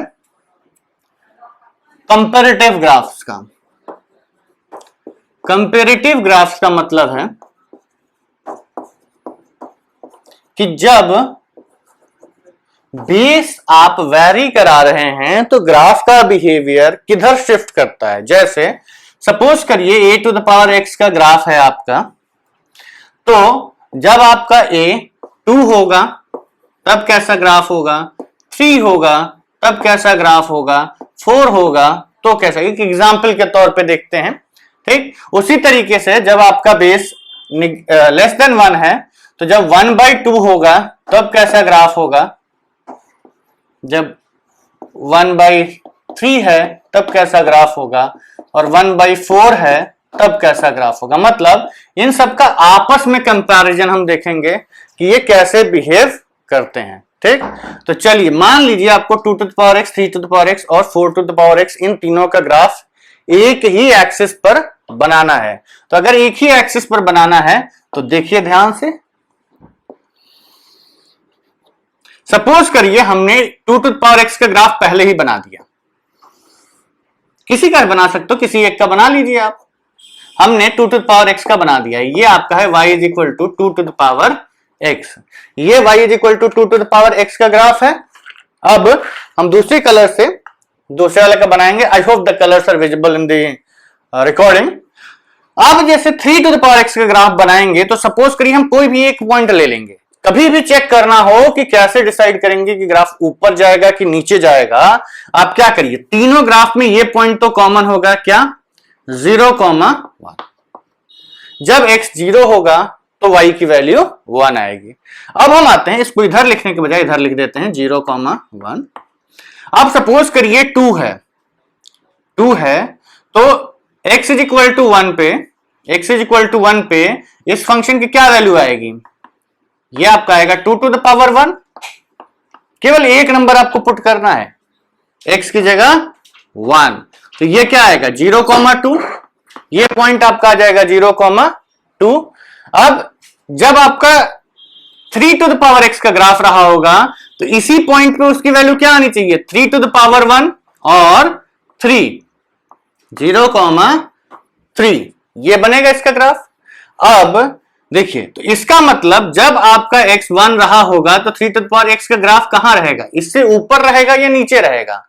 कंपैरेटिव ग्राफ्स का। कंपैरेटिव ग्राफ्स का मतलब है कि जब बेस आप वैरी करा रहे हैं तो ग्राफ का बिहेवियर किधर शिफ्ट करता है। जैसे सपोज करिए a to the power x का ग्राफ है आपका, तो जब आपका a 2 होगा तब कैसा ग्राफ होगा, 3 होगा तब कैसा ग्राफ होगा, 4 होगा तो कैसा। एक एग्जाम्पल के तौर पे देखते हैं। ठीक, उसी तरीके से जब आपका बेस लेस देन 1 है तो जब 1/2 होगा तब कैसा ग्राफ होगा, जब 1/3 है तब कैसा ग्राफ होगा, और 1/4 है, तब कैसा ग्राफ होगा। मतलब इन सब का आपस में कंपैरिजन हम देखेंगे कि ये कैसे बिहेव करते हैं। ठीक, तो चलिए मान लीजिए आपको 2 to the power x, 3 to the power x और 4 to the power x इन तीनों का ग्राफ एक ही एक्सिस पर बनाना है। तो अगर एक ही एक्सिस पर बनाना है तो देखिए ध्यान से, सपोज करिए हमने 2 to the power x का ग्राफ पहले ही बना दिया, किसी का बना सकते हो, किसी एक का बना लीजिए आप। हमने 2 to the power x का बना दिया, ये आपका है y is equal to 2 to the power x, ये y is equal to 2 to the power x का ग्राफ है। अब हम दूसरी कलर से दूसरे वाले का बनाएंगे। I hope the colours are visible in the recording. अब जैसे 3 to the power x का ग्राफ बनाएंगे तो सपोज करिए हम कोई भी एक पॉइंट ले लेंगे। कभी भी चेक करना हो कि कैसे डिसाइड करेंगे कि ग्राफ ऊपर जाएगा कि नीचे जाएगा, आप क्या करिए, तीनों ग्राफ में ये पॉइंट तो कॉमन होगा, क्या, 0,1। जब x 0 होगा तो y की वैल्यू 1 आएगी। अब हम आते हैं, इसको इधर लिखने के बजाय इधर लिख देते हैं 0,1। अब सपोज करिए 2 है तो x इज इक्वल टू 1 पे इस फंक्शन की क्या वैल्यू आएगी, ये आपका आएगा 2 to the power 1। केवल एक नंबर आपको पुट करना है, x की जगह 1, तो ये क्या आएगा 0,2, ये पॉइंट आपका आ जाएगा 0,2। अब जब आपका 3 to the power x का ग्राफ रहा होगा तो इसी पॉइंट पे उसकी वैल्यू क्या आनी चाहिए, 3 to the power 1 और 3, 0,3, ये बनेगा इसका ग्राफ। अब देखिए, तो इसका मतलब जब आपका x 1 रहा होगा तो 3 to the power x का ग्राफ कहां रहेगा, इससे ऊपर रहेगा या नीचे रहेगा,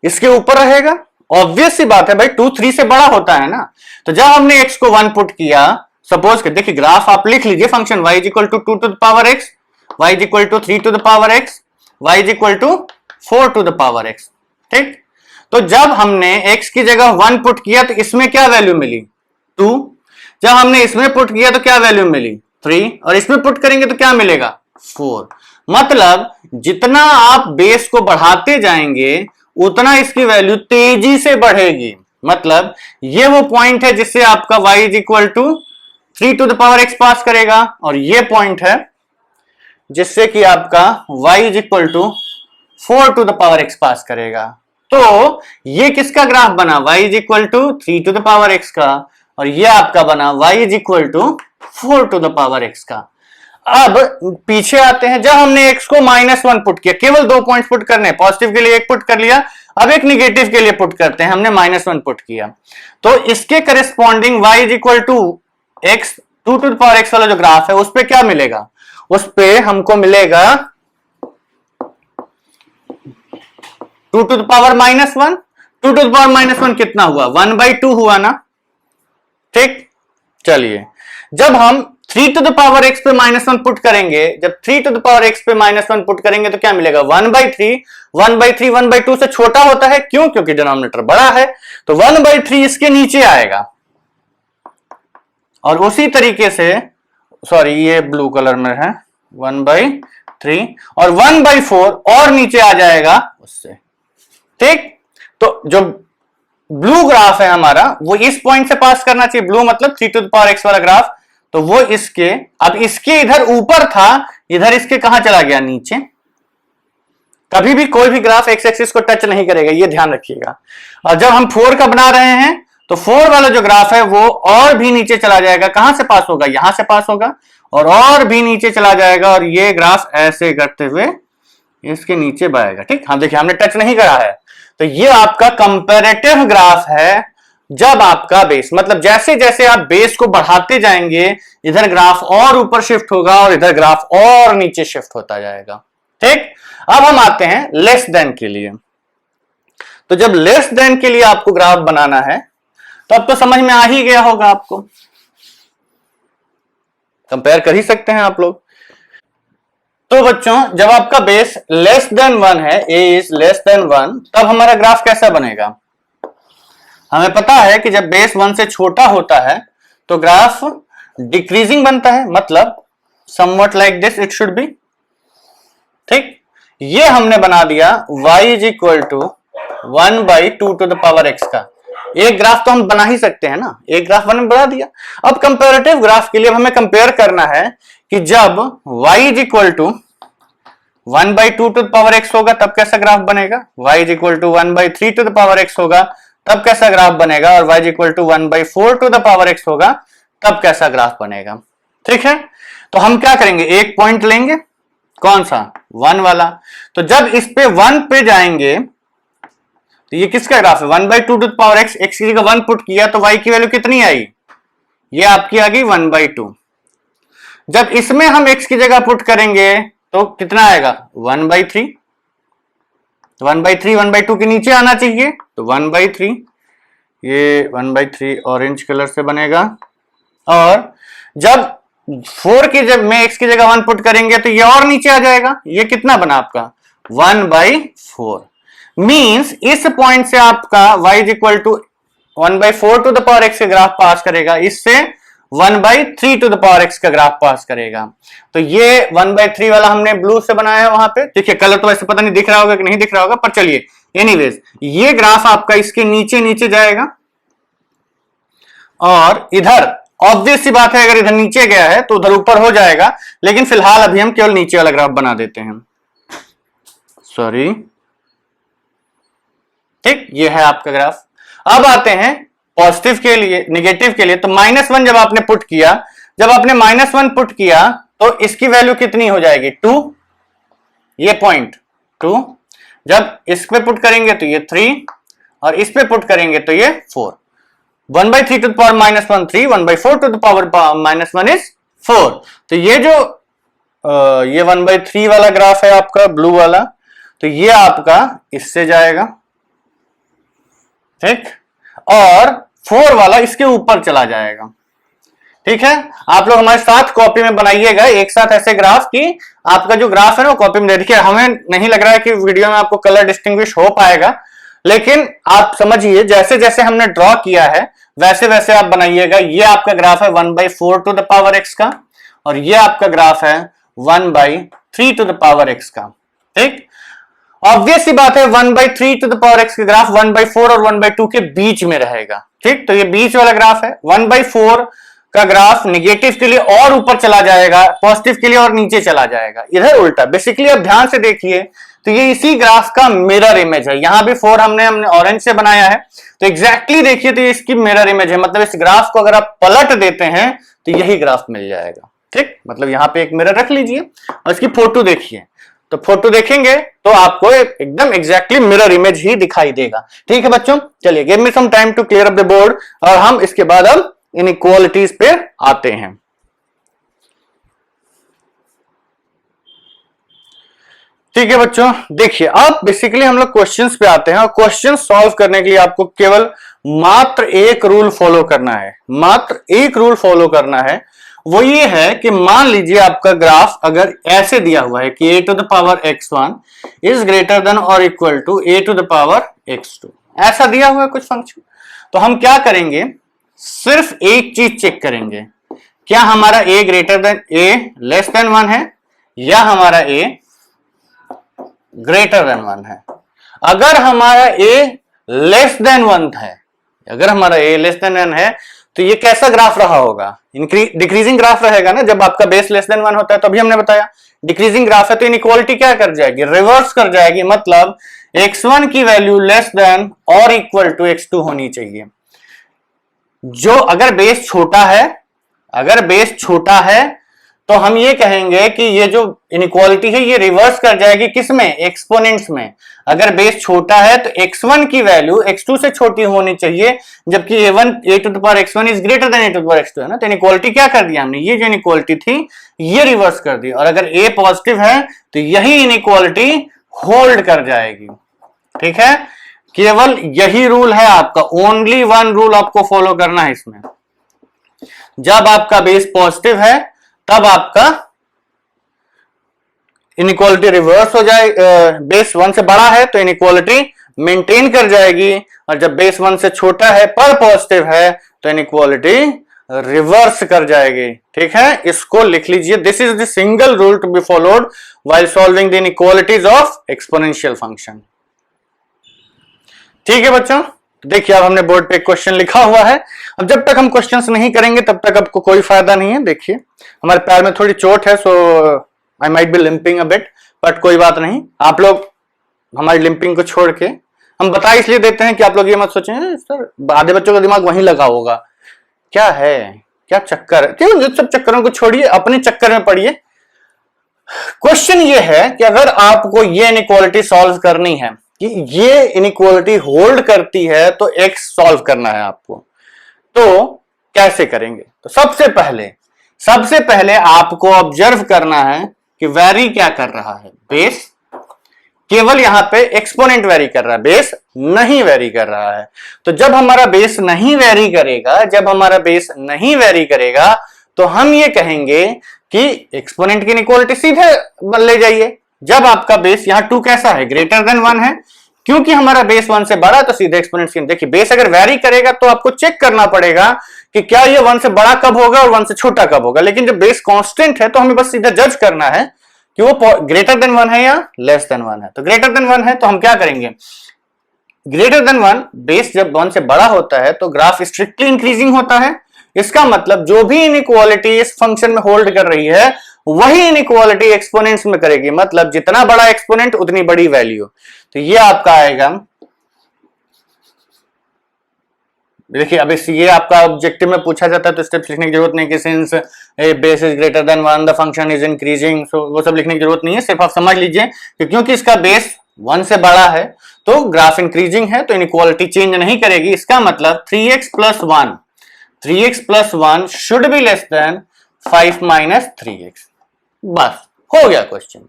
इसके ऊपर रहेगा। ऑब्वियस सी बात है भाई, 2 3 से बड़ा होता है ना। तो जब हमने x को 1 पुट किया, सपोज कर देखिए ग्राफ आप लिख लीजिए, function y is equal to 2 to the power x, y is equal to 3 to the power x, y is equal to 4 to the power x। ठीक, तो जब हमने x की जगह 1 पुट किया तो इसमें क्या वैल्यू मिली, 2। जब हमने इसमें पुट किया तो क्या वैल्यू मिली, 3, और इसमें पुट करेंगे तो क्या मिलेगा, 4। मतलब जितना आप बेस को बढ़ाते जाएंगे उतना इसकी वैल्यू तेजी से बढ़ेगी। मतलब ये वो पॉइंट है जिससे आपका y is equal to 3 to the power x pass करेगा, और ये पॉइंट है जिससे कि आपका y is equal to 4 to the power x pass करेगा। तो ये किसका ग्राफ बना, y is equal to 3 to the power x का, और ये आपका बना y is equal to 4 to the power x का। अब पीछे आते हैं, जब हमने x को -1 पुट किया, केवल 2 पॉइंट्स पुट करने, पॉजिटिव के लिए एक पुट कर लिया, अब एक निगेटिव के लिए पुट करते हैं, हमने -1 पुट किया, तो इसके corresponding y is equal to x 2 to the power x वाला जो ग्राफ है उस पे क्या मिलेगा, उस पे हमको मिलेगा 2 to the power -1। 2 to the power -1 कितना हुआ, 1/2 हुआ ना। ठीक, चलिए जब हम 3 to the power x पे -1 पुट करेंगे, जब 3 to the power x पे -1 पुट करेंगे तो क्या मिलेगा, 1/3। 1/3 1/2 से छोटा होता है, क्यों, क्योंकि डिनोमिनेटर बड़ा है, तो 1/3 इसके नीचे आएगा। और उसी तरीके से, सॉरी ये ब्लू कलर में है, 1/3 और 1/4 और नीचे आ जाएगा उससे। ठीक, तो जो ब्लू ग्राफ है हमारा वो इस पॉइंट से पास करना चाहिए, ब्लू मतलब 3 to the power x वाला ग्राफ, तो वो इसके, अब इसके इधर ऊपर था, इधर इसके कहां चला गया, नीचे। कभी भी कोई भी ग्राफ एक्स एक्सिस को टच नहीं करेगा, ये ध्यान रखिएगा। और जब हम 4 का बना रहे हैं तो 4 वाला जो ग्राफ है वो और भी नीचे चला जाएगा, कहां से पास होगा, यहां से पास होगा, और भी नीचे चला जाएगा, और ये ग्राफ ऐसे करते हुए इसके नीचे बहेगा। ठीक, हाँ देखिए हमने टच नहीं करा है, तो ये आपका कंपैरेटिव ग्राफ है। जब आपका बेस, मतलब जैसे जैसे आप बेस को बढ़ाते जाएंगे इधर ग्राफ और ऊपर शिफ्ट होगा और इधर ग्राफ और नीचे शिफ्ट होता जाएगा। ठीक, अब हम आते हैं लेस देन के लिए। तो जब लेस देन के लिए आपको ग्राफ बनाना है तो अब तो समझ में आ ही गया होगा, आपको कंपेयर कर ही सकते हैं आप लोग। तो बच्चों जब आपका बेस लेस देन 1 है, a इज लेस देन 1, तब हमारा ग्राफ कैसा बनेगा। हमें पता है कि जब बेस 1 से छोटा होता है तो ग्राफ डिक्रीजिंग बनता है, मतलब somewhat like this it should be. ठीक, ये हमने बना दिया y is equal to 1/2 to the power x का। एक ग्राफ तो हम बना ही सकते हैं ना, एक ग्राफ बना दिया। अब कंपैरेटिव ग्राफ के लिए हमें कंपेयर करना है कि जब y is equal to 1/2 to the power x होगा तब कैसा ग्राफ बनेगा, y is equal to 1/3 to the power x होगा तब कैसा ग्राफ बनेगा, और y is equal to 1/4 to the power x होगा तब कैसा ग्राफ बनेगा। ठीक है, तो हम क्या करेंगे, एक पॉइंट लेंगे, कौन सा, 1 वाला। तो जब इस पे 1 पे जाएंगे तो ये किसका ग्राफ है, 1/2 to the power x, x की जगह 1 पुट किया तो y की वैल्यू कितनी आई, ये आपकी आ गई 1/2। जब इसमें हम x की जगह पुट करेंगे तो कितना आएगा, 1/3। 1/3 1/2 के नीचे आना चाहिए तो 1/3, ये 1/3 ऑरेंज कलर से बनेगा। और जब 4 की जब में x की जगह 1 पुट करेंगे तो ये और नीचे आ जाएगा, ये कितना बना आपका 1/4। मींस इस पॉइंट से आपका y is equal to 1/4 to the power x का ग्राफ पास करेगा, इससे 1/3 टू द पावर x का ग्राफ पास करेगा। तो ये 1/3 वाला हमने ब्लू से बनाया है वहां पे, देखिए कलर तो वैसे पता नहीं दिख रहा होगा कि नहीं दिख रहा होगा, पर चलिए एनीवेज ये ग्राफ आपका इसके नीचे नीचे जाएगा और इधर ऑब्वियस सी बात है अगर इधर नीचे गया है तो उधर ऊपर हो जाएगा, लेकिन फिलहाल अभी हम केवल नीचे वाला ग्राफ बना देते हैं। सॉरी, ठीक, ये है आपका ग्राफ। अब आते हैं पॉजिटिव के लिए, नेगेटिव के लिए। तो -1 जब आपने पुट किया, जब आपने -1 पुट किया तो इसकी वैल्यू कितनी हो जाएगी, 2, ये पॉइंट 2। जब इस पे पुट करेंगे तो ये 3 और इस पे पुट करेंगे तो ये 4। 1/3 to the power -1 3, 1/4 to the power -1 is 4। तो ये जो ये 1/3 वाला ग्राफ है आपका ब्लू वाला, तो ये आपका इससे जाएगा, ठीक, और 4 वाला इसके ऊपर चला जाएगा। ठीक है, आप लोग हमारे साथ कॉपी में बनाइएगा एक साथ ऐसे ग्राफ की आपका जो ग्राफ है ना वो कॉपी में। देखिए हमें नहीं लग रहा है कि वीडियो में आपको कलर डिस्टिंग्विश हो पाएगा, लेकिन आप समझिए जैसे जैसे हमने ड्रॉ किया है वैसे वैसे आप बनाइएगा। ये आपका ग्राफ है 1/4 टू द पावर x का, और ये आपका ग्राफ है 1/3 टू द पावर x का। ठीक, ऑब्वियस सी बात है 1/3 टू द पावर x का ग्राफ 1/4 और 1/2 के बीच में रहेगा। ठीक, तो ये बीच वाला ग्राफ है। 1/4 का ग्राफ निगेटिव के लिए और ऊपर चला जाएगा, पॉजिटिव के लिए और नीचे चला जाएगा, इधर उल्टा। बेसिकली अब ध्यान से देखिए तो ये इसी ग्राफ का मिरर इमेज है। यहां भी 4 हमने ऑरेंज से बनाया है, तो एग्जैक्टली देखिए तो ये इसकी मिरर इमेज है। मतलब इस ग्राफ को अगर आप पलट देते हैं तो यही ग्राफ मिल जाएगा। ठीक, मतलब यहां पे एक मिरर रख लीजिए और इसकी फोटो देखिए, तो फोटो देखेंगे तो आपको एकदम एग्जैक्टली मिरर इमेज ही दिखाई देगा। ठीक है बच्चों, चलिए give me some time to clear up the board, और हम इसके बाद अब इनइक्वालिटीज पे आते हैं। ठीक है बच्चों, देखिए अब बेसिकली हम लोग क्वेश्चंस पे आते हैं, और क्वेश्चन सॉल्व करने के लिए आपको केवल मात्र एक रूल फॉलो करना है, मात्र एक रूल फॉलो करना है। वो ये है कि मान लीजिए आपका ग्राफ अगर ऐसे दिया हुआ है कि a to the power x1 is greater than और equal to a to the power x2, ऐसा दिया हुआ है कुछ फंक्शन, तो हम क्या करेंगे, सिर्फ एक चीज चेक करेंगे, क्या हमारा a greater than a less than 1 है या हमारा a ग्रेटर देन 1 है। अगर हमारा a लेस देन 1 है, अगर हमारा a लेस देन 1 है तो ये कैसा ग्राफ रहा होगा, डिक्रीजिंग ग्राफ रहेगा ना। जब आपका बेस लेस देन 1 होता है तो अभी हमने बताया डिक्रीजिंग ग्राफ है, तो इनइक्वालिटी क्या कर जाएगी, रिवर्स कर जाएगी। मतलब x1 की वैल्यू लेस देन और इक्वल टू x2 होनी चाहिए। जो अगर बेस छोटा है, अगर बेस छोटा है तो हम ये कहेंगे कि ये जो इनइक्वालिटी है ये रिवर्स कर जाएगी, किसमें, एक्सपोनेंट्स में। अगर बेस छोटा है तो x1 की वैल्यू x2 से छोटी होनी चाहिए, जबकि a to the power x1 is greater than a to the power x2 है ना। तो इनइक्वालिटी क्या कर दिया हमने, ये जो इनइक्वालिटी थी ये रिवर्स कर दी, और अगर a पॉजिटिव है तो यही इनइक्वालिटी होल्ड कर जाएगी। ठीक है, केवल यही रूल है आपका, ओनली वन रूल आपको फॉलो करना है इसमें। जब आपका बेस पॉजिटिव है तब आपका इनइक्वालिटी रिवर्स हो जाए, बेस 1 से बड़ा है तो इनइक्वालिटी मेंटेन कर जाएगी, और जब बेस 1 से छोटा है पर पॉजिटिव है तो इनइक्वालिटी रिवर्स कर जाएगी। ठीक है, इसको लिख लीजिए, this is the single rule to be followed while solving the inequalities of exponential function. ठीक है बच्चों, देखिए अब हमने बोर्ड पे क्वेश्चन लिखा हुआ है। अब जब तक हम क्वेश्चंस नहीं करेंगे तब तक आपको कोई फायदा नहीं है। देखिए हमारे पैर में थोड़ी चोट है, so I might be limping a bit, but कोई बात नहीं। आप लोग हमारी लिंपिंग को छोड़ के, हम बता इसलिए देते हैं कि आप लोग ये मत सोचें सर आधे बच्चों का दिमाग वहीं लगा होगा, क्या है, क्या चक्कर है। क्यों, सब चक्करों को छोड़िए, अपने चक्कर में पड़िए। क्वेश्चन ये है कि अगर आपको ये इनइक्वालिटी सॉल्व करनी है कि ये इनइक्वालिटी होल्ड करती है तो एक्स सॉल्व करना है आपको, तो कैसे करेंगे? तो सबसे पहले आपको ऑब्जर्व करना है कि वेरी क्या कर रहा है, बेस केवल यहां पे एक्सपोनेंट वेरी कर रहा है, बेस नहीं वेरी कर रहा है। तो जब हमारा बेस नहीं वेरी करेगा तो हम ये कहेंगे कि एक्सपोनेंट की इनइक्वालिटी सीधे ले जाइए। जब आपका बेस यहां 2 कैसा है, ग्रेटर देन 1 है, क्योंकि हमारा बेस 1 से बड़ा, तो सीधे एक्सपोनेंट की। देखिए बेस अगर वेरी करेगा तो आपको चेक करना पड़ेगा कि क्या ये 1 से बड़ा कब होगा और 1 से छोटा कब होगा। लेकिन जब बेस कांस्टेंट है तो हमें बस सीधा जज करना है कि वो ग्रेटर देन 1 है या लेस देन 1 है। तो ग्रेटर देन 1 है तो हम क्या करेंगे, ग्रेटर देन 1, बेस जब 1 से बड़ा होता है तो ग्राफ स्ट्रिक्टली इंक्रीजिंग होता है। इसका मतलब जो भी इनइक्वालिटी इस फंक्शन में होल्ड कर रही है वही इनइक्वालिटी एक्सपोनेंट्स में करेगी, मतलब जितना बड़ा एक्सपोनेंट उतनी बड़ी वैल्यू। तो ये आपका आएगा, देखिए अब ये आपका ऑब्जेक्टिव में पूछा जाता है तो स्टेप्स लिखने की जरूरत नहीं कि since base is greater than 1 the function is increasing, so वो सब लिखने की जरूरत नहीं है। सिर्फ आप समझ लीजिए कि क्योंकि इसका बेस 1 से बड़ा है तो ग्राफ इंक्रीजिंग है तो इनइक्वालिटी चेंज नहीं करेगी। इसका मतलब 3x plus 1 should be less than 5 minus 3x। बस हो गया क्वेश्चन,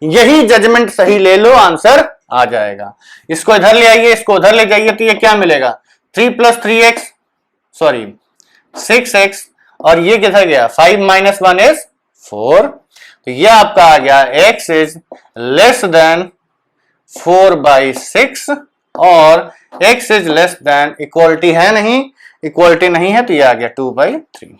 यही जजमेंट सही ले लो, आंसर आ जाएगा। इसको इधर ले आइए, इसको उधर ले जाइए, तो ये क्या मिलेगा, 3 plus 3x, सॉरी 6x, और ये किधर गया, 5 minus 1 is 4। तो ये आपका आ गया x is less than 4/6 और x is less than, equality है नहीं, इक्वालिटी नहीं है तो ये आ गया 2/3।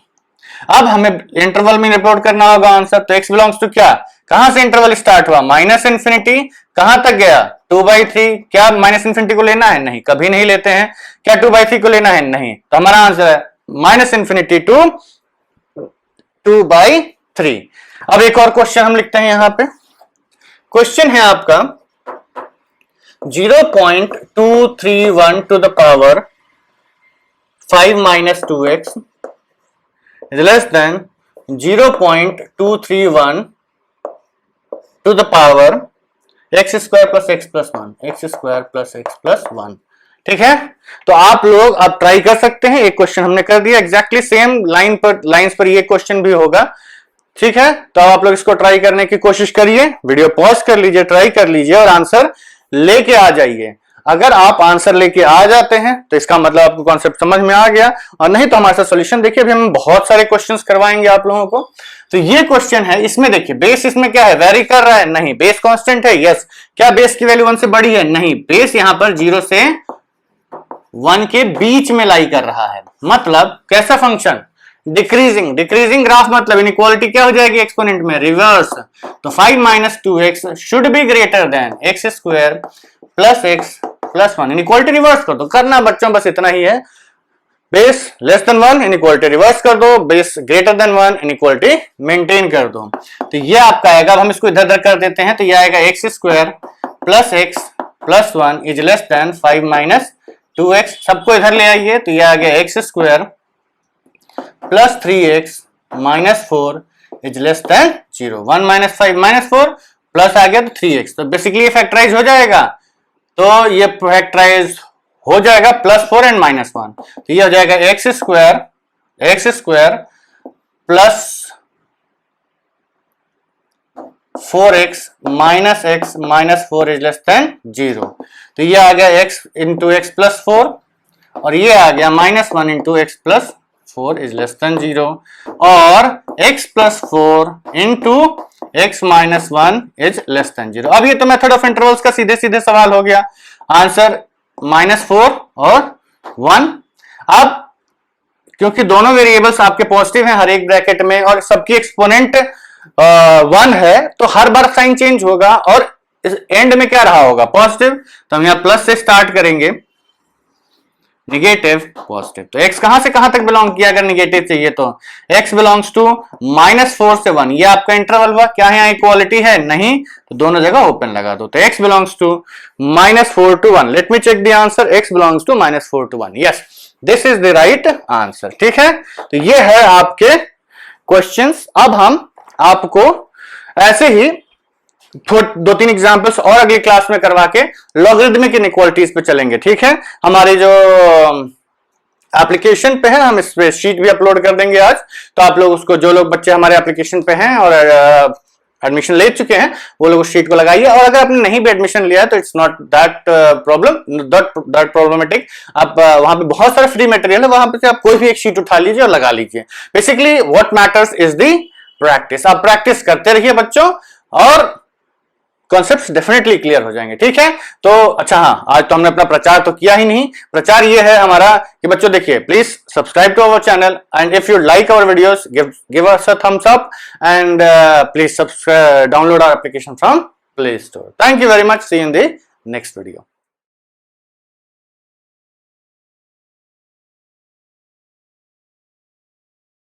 अब हमें इंटरवल में रिपोर्ट करना होगा आंसर। तो x बिलोंग्स टू क्या, कहां से इंटरवल स्टार्ट हुआ, -∞, कहां तक गया 2/3। क्या -∞ को लेना है, नहीं, कभी नहीं लेते हैं। क्या 2/3 को लेना है, नहीं। तो हमारा आंसर है -∞ to 2/3। अब एक और क्वेश्चन हम लिखते हैं यहां पे। क्वेश्चन है आपका 0.231 to the power 5 minus 2x is less than 0.231 to the power x square plus x plus 1, x square plus x plus 1। ठीक है, तो आप लोग अब ट्राई कर सकते हैं। एक क्वेश्चन हमने कर दिया, एग्जैक्टली सेम लाइंस पर ये क्वेश्चन भी होगा। ठीक है, तो आप लोग इसको ट्राई करने की कोशिश करिए, वीडियो पॉज कर लीजिए, ट्राई कर लीजिए और आंसर लेके आ जाइए। अगर आप आंसर लेके आ जाते हैं तो इसका मतलब आपको कॉन्सेप्ट समझ में आ गया, और नहीं तो हमारे साथ सॉल्यूशन देखिए, अभी हम बहुत सारे क्वेश्चंस करवाएंगे आप लोगों को। तो ये क्वेश्चन है, इसमें देखिए बेस इसमें क्या है, वेरी कर रहा है, नहीं। बेस कांस्टेंट है, यस। क्या बेस की वैल्यू 1 से बड़ी है, नहीं। बेस यहां पर 0 से 1 के बीच में लाई कर रहा है, मतलब कैसा फंक्शन, डिक्रीजिंग ग्राफ, मतलब इनइक्वालिटी क्या हो जाएगी एक्सपोनेंट में, रिवर्स। तो 5 minus 2x should be greater than x square plus x plus 1। Inequality reverse कर दो, करना बच्चों बस इतना ही है। Base less than 1 inequality reverse कर दो, base greater than 1 inequality maintain कर दो। तो ये आपका आएगा, अब हम इसको इधर उधर कर देते हैं, तो ये आएगा x square plus x plus 1 is less then 5 minus 2x। सबको इधर ले आइए, तो ये आ गया x square plus 3x minus 4 is less than 0। 1 minus 5 minus 4 plus आ गया तो 3x। तो बेसिकली फैक्टराइज हो जाएगा, तो ये फैक्टराइज हो जाएगा +4 एंड -1। तो ये हो जाएगा x square plus 4x minus x minus 4 is less than 0। तो ये आ गया x इंटू एक्स प्लस 4 और ये आ गया -1 into x plus 4 is less than 0 और x plus 4 into x minus 1 is less than 0। अब ये तो मेथड ऑफ इंटरवल्स का सीधे सीधे सवाल हो गया, आंसर -4 और 1। अब क्योंकि दोनों वेरिएबल्स आपके पॉजिटिव हैं हर एक ब्रैकेट में और सबकी एक्सपोनेंट 1 है, तो हर बार साइन चेंज होगा और एंड में क्या रहा होगा, पॉजिटिव। तो हम यहां प्लस से स्टार्ट करेंगे, निगेटिव पॉजिटिव। तो x कहां से कहां तक बिलोंग किया अगर निगेटिव चाहिए तो x बिलोंग्स टू -4 से 1, ये आपका इंटरवल हुआ। क्या है यहाँ इक्वालिटी है? नहीं, तो दोनों जगह ओपन लगा दो। तो x belongs to -4 to 1। Let me check the answer. x belongs to -4 to 1। Yes, this is the right answer. ठीक है, तो ये है आपके क्वेश्चंस। अब हम आपको ऐसे ही 2-3 एग्जांपल्स और अगली क्लास में करवा के लॉगरिथमिक इनइक्वालिटीज पे चलेंगे। ठीक है, हमारे जो एप्लीकेशन पे है हम इस पे शीट भी अपलोड कर देंगे आज, तो आप लोग उसको, जो लोग बच्चे हमारे एप्लीकेशन पे हैं और एडमिशन ले चुके हैं वो लोग उस शीट को लगाइए। और अगर आपने नहीं भी एडमिशन लिया है तो it's not that that problematic. आप वहां पे बहुत सारा फ्री मटेरियल है, वहां पे से आप कोई भी एक शीट उठा लीजिए और लगा लीजिए। Basically what matters is the practice. आप प्रैक्टिस करते रहिए बच्चों और कॉन्सेप्ट्स डेफिनेटली क्लियर हो जाएंगे। ठीक है, तो अच्छा हाँ, आज तो हमने अपना प्रचार तो किया ही नहीं। प्रचार ये है हमारा कि बच्चों देखिए, please subscribe to our channel and if you like our videos give us a thumbs up and please download our application from play store. Thank you very much, see you in the next video.